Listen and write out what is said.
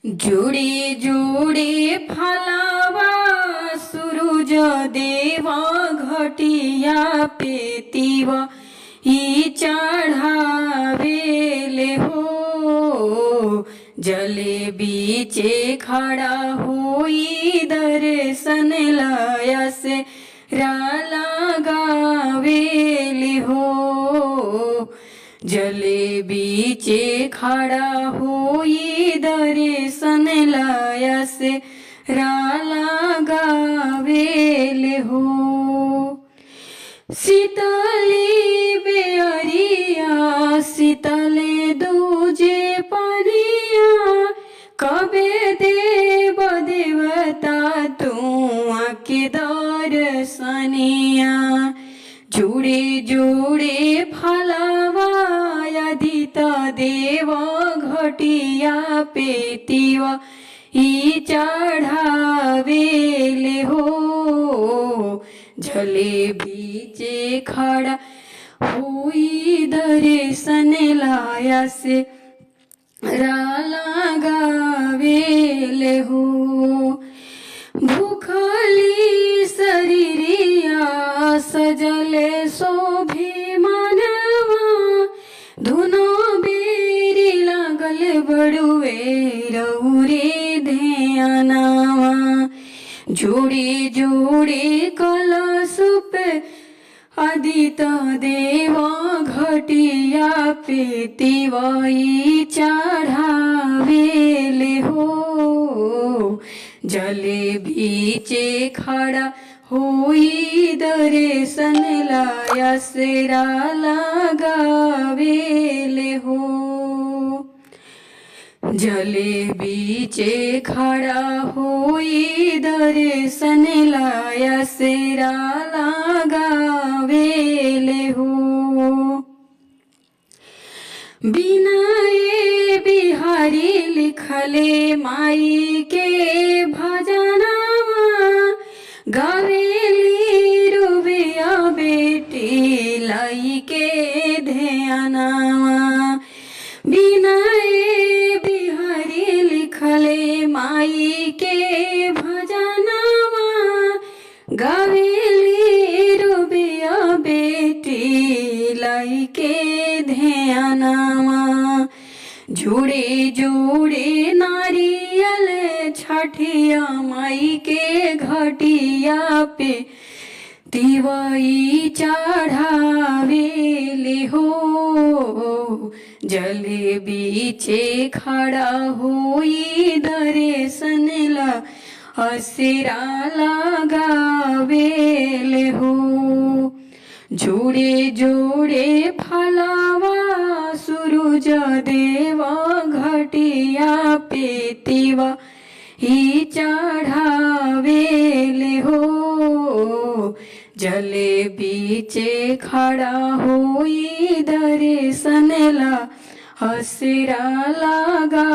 जोडे जोडे फलावा सूरज देवा घटिया पेतीव ई चढ़ावेले हो। जले बीचे खड़ा होई दर्शन लाया से लगावेले हो। जले बीचे खड़ा होई दर्शन लाया से लगावेले हो। शीतली बेअरिया शीतले दूजे पनिया कबे देव देवता तू आके दर्शनिया। जोड़े जोड़े फलावा यदित देव घटिया पेतीव ई चढ़ावेले हो। जले बीचे खड़ा हुई दर्शन लाया से लगावेले हो। भूखली शरीरिया सजले शोभे मानवा धुनो बेरी लागल बड़ुए रौरे ध्यानवा। जोड़े जोड़े कलशुप आदित देव घटिया पेतीव ई चढ़ावेले हो। जले बीचे खड़ा होई दर्शन लाया सेरा लगावेले हो। जले बीचे खड़ा होई दर्शन लाया सेरा लगावेले हो। बिनाए बिहारी लिखले माई के भजनवा गावेली रुबिया बेटी लाई के ध्यानवा। बिनाए बिहारी लिखले माई के भजनवा गावेली रुबिया बेटी लाई के ध्यानवा। जोड़े जोड़े नारियल छठिया माई के घटिया पे तिवई चढ़ावेले हो। जले बीचे खड़ा होई दर्शन ला असिरा लगावेले हो। जोड़े जोड़े फलावा सूरज देवा घटिया पेतीव ई चढ़ावेले हो। जले बीचे खड़ा होई दर्शन ला असिरा लगा